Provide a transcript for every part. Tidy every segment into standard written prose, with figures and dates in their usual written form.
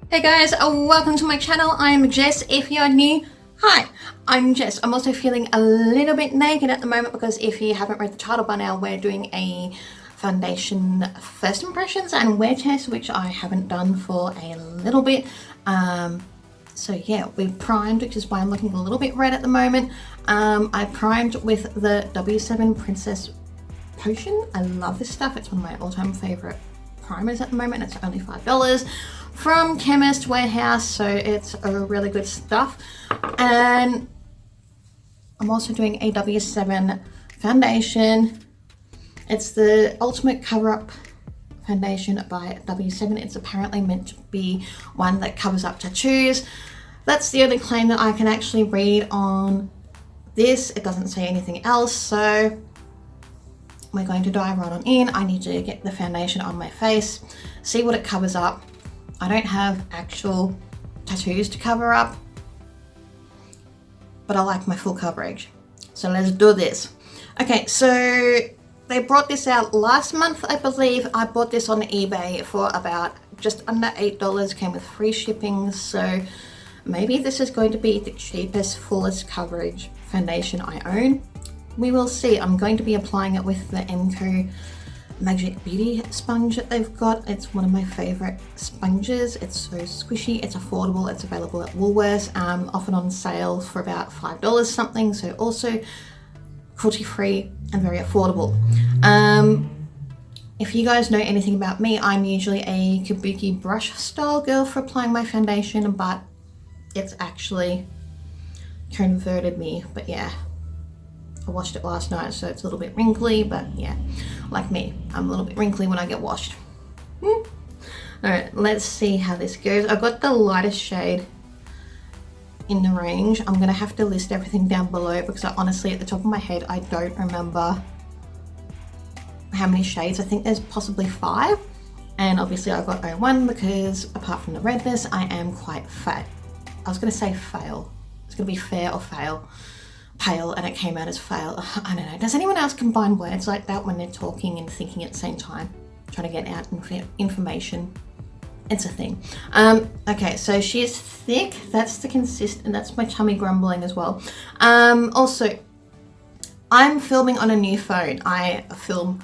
Hey guys, welcome to my channel. I'm Jess. If you're new, hi, I'm Jess. I'm also feeling a little bit naked at the moment because if you haven't read the title by now, we're doing a foundation first impressions and wear test, which I haven't done for a little bit. So yeah, we've primed, which is why I'm looking a little bit red at the moment. I primed with the W7 Princess Potion. I love this stuff. It's one of my all-time favorite primers at the moment. It's only $5 from Chemist Warehouse, so it's a really good stuff. And I'm also doing a W7 foundation. It's the ultimate cover-up foundation by W7. It's apparently meant to be one that covers up tattoos. That's the only claim that I can actually read on this. It doesn't say anything else, so we're going to dive right on in. I need to get the foundation on my face, see what it covers up. I don't have actual tattoos to cover up, but I like my full coverage. So let's do this. Okay, so they brought this out last month, I believe. I bought this on eBay for about just under $8, came with free shipping. So maybe this is going to be the cheapest, fullest coverage foundation I own. We will see. I'm going to be applying it with the MCO Magic Beauty sponge that they've got. It's one of my favorite sponges. It's so squishy, it's affordable, it's available at Woolworths, often on sale for about $5 something, so also cruelty free and very affordable. If you guys know anything about me, I'm usually a kabuki brush style girl for applying my foundation, but it's actually converted me. But yeah, I washed it last night, so it's a little bit wrinkly, but yeah, like me, I'm a little bit wrinkly when I get washed. All right, let's see how this goes. I've got the lightest shade in the range. I'm gonna have to list everything down below because I honestly, at the top of my head, I don't remember how many shades. I think there's possibly 5. And obviously I've got 01 because apart from the redness, I am quite fat. I was gonna say fail. It's gonna be fair or fail. Pale, and it came out as fail. I don't know. Does anyone else combine words like that when they're talking and thinking at the same time? Trying to get out information. It's a thing. Okay, so she's thick. That's the consistent. That's my tummy grumbling as well. Also, I'm filming on a new phone. I film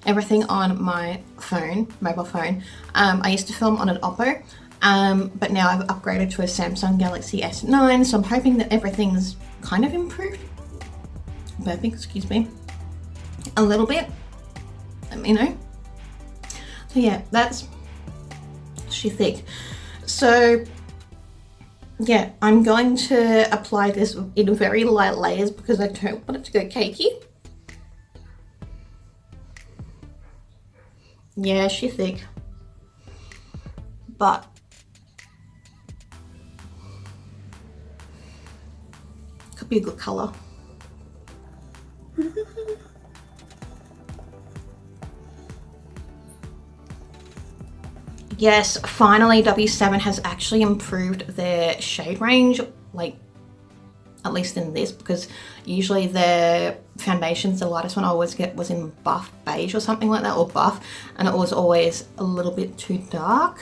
everything on my phone, mobile phone. I used to film on an Oppo, but now I've upgraded to a Samsung Galaxy S9, so I'm hoping that everything's kind of improved. Burping, excuse me. A little bit. Let me know. So yeah, that's she thick. So yeah, I'm going to apply this in very light layers because I don't want it to go cakey. Yeah, she's thick. But could be a good color. Yes, finally W7 has actually improved their shade range, like at least in this, because usually their foundations, the lightest one I always get was in buff beige or something like that, or buff, and it was always a little bit too dark.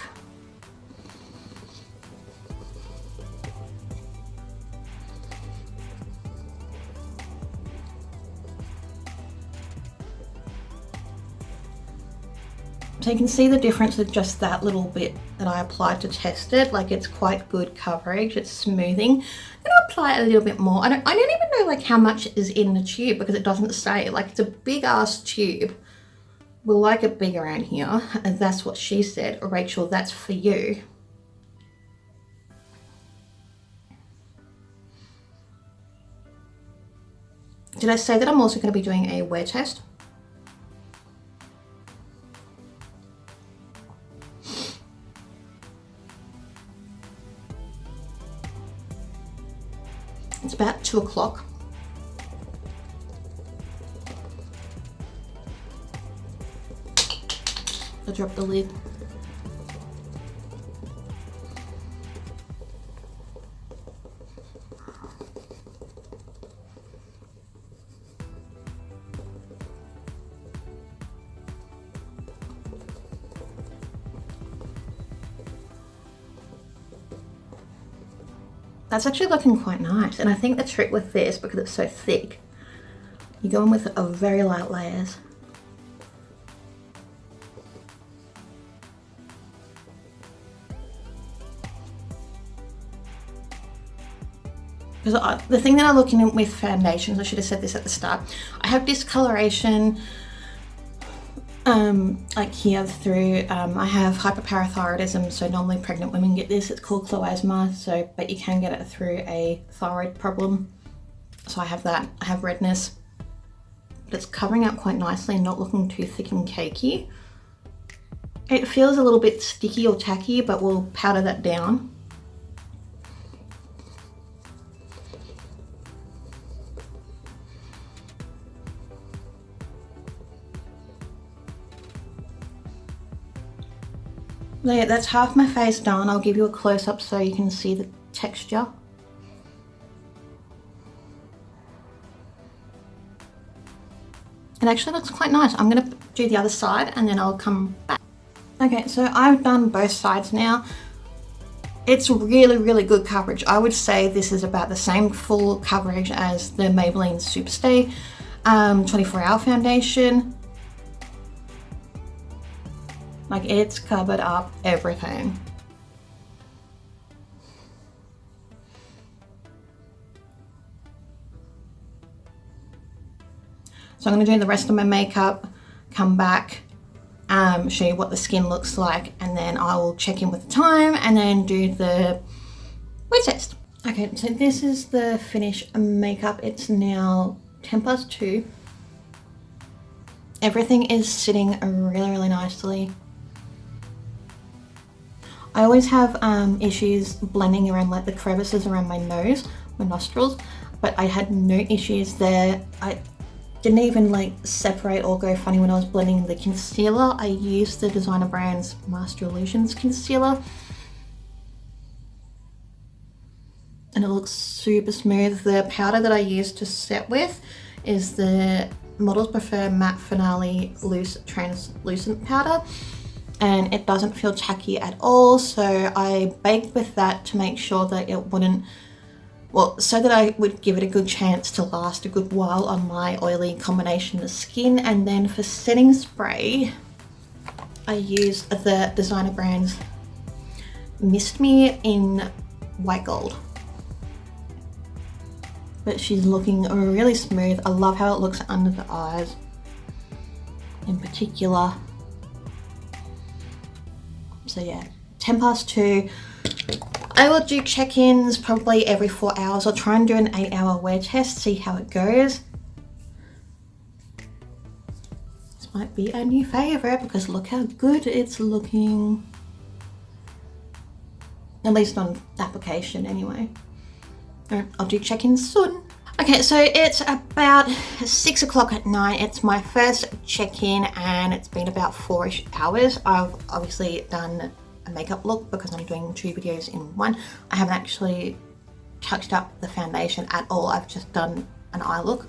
So you can see the difference with just that little bit that I applied to test it. Like, it's quite good coverage, it's smoothing. I'm gonna apply it a little bit more. I don't even know like how much is in the tube because it doesn't say. Like, it's a big ass tube. We'll like it big around here, and that's what she said. Rachel, that's for you. Did I say that I'm also gonna be doing a wear test? It's about 2 o'clock. I'll drop the lid. That's actually looking quite nice. And I think the trick with this, because it's so thick, you go in with a very light layers. Because the thing that I look in with foundations, I should have said this at the start, I have discoloration like here through, I have hyperparathyroidism, so normally pregnant women get this. It's called chloasma, so, but you can get it through a thyroid problem. So I have that, I have redness, but it's covering up quite nicely and not looking too thick and cakey. It feels a little bit sticky or tacky, but we'll powder that down. There, that's half my face done. I'll give you a close-up so you can see the texture. It actually looks quite nice. I'm gonna do the other side and then I'll come back. Okay, so I've done both sides now. It's really, really good coverage. I would say this is about the same full coverage as the Maybelline Superstay 24-hour foundation. Like, it's covered up everything. So I'm going to do the rest of my makeup, come back, show you what the skin looks like, and then I will check in with the time and then do the weight test. Okay, so this is the finished makeup. It's now 2:10. Everything is sitting really, really nicely. I always have issues blending around like the crevices around my nose, my nostrils, but I had no issues there. I didn't even like separate or go funny when I was blending the concealer. I used the Designer Brands Master Illusions concealer and it looks super smooth. The powder that I used to set with is the Models Prefer Matte Finale Loose Translucent Powder, and it doesn't feel tacky at all. So I baked with that to make sure that it wouldn't, well, so that I would give it a good chance to last a good while on my oily combination of skin. And then for setting spray, I used the Designer Brands Mist Me in White Gold. But she's looking really smooth. I love how it looks under the eyes in particular. So yeah, 2:10. I will do check-ins probably every 4 hours. I'll try and do an 8-hour wear test, see how it goes. This might be a new favorite because look how good it's looking. At least on application anyway. I'll do check-ins soon. Okay, so it's about 6 o'clock at night. It's my first check-in and it's been about 4-ish hours. I've obviously done a makeup look because I'm doing 2 videos in one. I haven't actually touched up the foundation at all. I've just done an eye look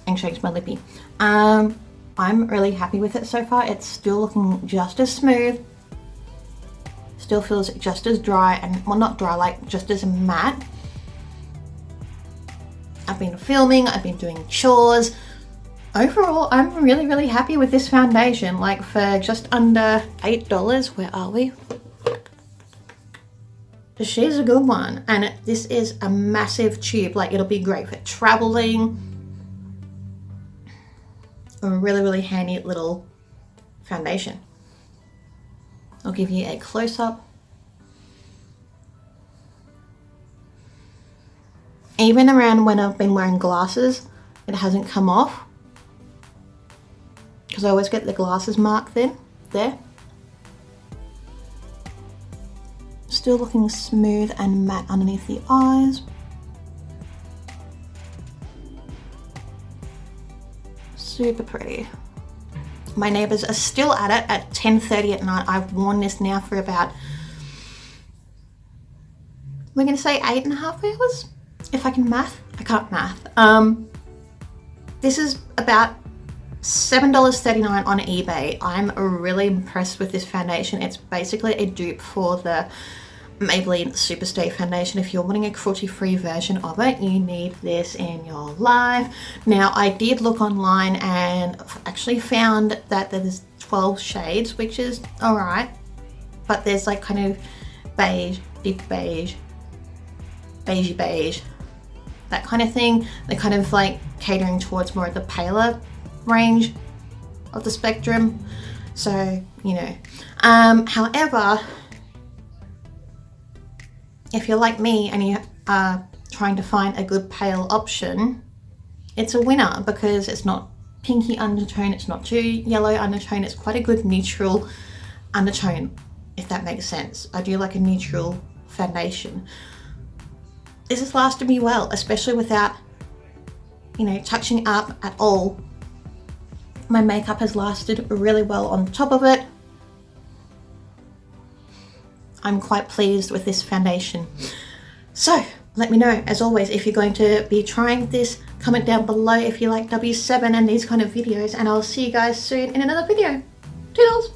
and changed my lippy. I'm really happy with it so far. It's still looking just as smooth. Still feels just as dry and, well, not dry, like just as matte. I've been filming, I've been doing chores. Overall, I'm really, really happy with this foundation. Like for just under $8, where are we? She's a good one. And this is a massive tube. Like it'll be great for traveling. A really, really handy little foundation. I'll give you a close-up. Even around when I've been wearing glasses, it hasn't come off. Because I always get the glasses mark then, there. Still looking smooth and matte underneath the eyes. Super pretty. My neighbours are still at it at 10:30 at night. I've worn this now for about, we're going to say 8.5 hours? If I can math. I can't math. This is about $7.39 on eBay. I'm really impressed with this foundation. It's basically a dupe for the Maybelline Superstay foundation. If you're wanting a cruelty-free version of it, you need this in your life. Now, I did look online and actually found that there's 12 shades, which is alright, but there's like kind of beige, deep beige, beigey beige, that kind of thing. They're kind of like catering towards more of the paler range of the spectrum, so you know. However, if you're like me and you are trying to find a good pale option, it's a winner because it's not pinky undertone, it's not too yellow undertone, it's quite a good neutral undertone, if that makes sense. I do like a neutral foundation. This has lasted me well, especially without, you know, touching up at all. My makeup has lasted really well on top of it. I'm quite pleased with this foundation. So let me know, as always, if you're going to be trying this. Comment down below if you like W7 and these kind of videos, and I'll see you guys soon in another video. Toodles!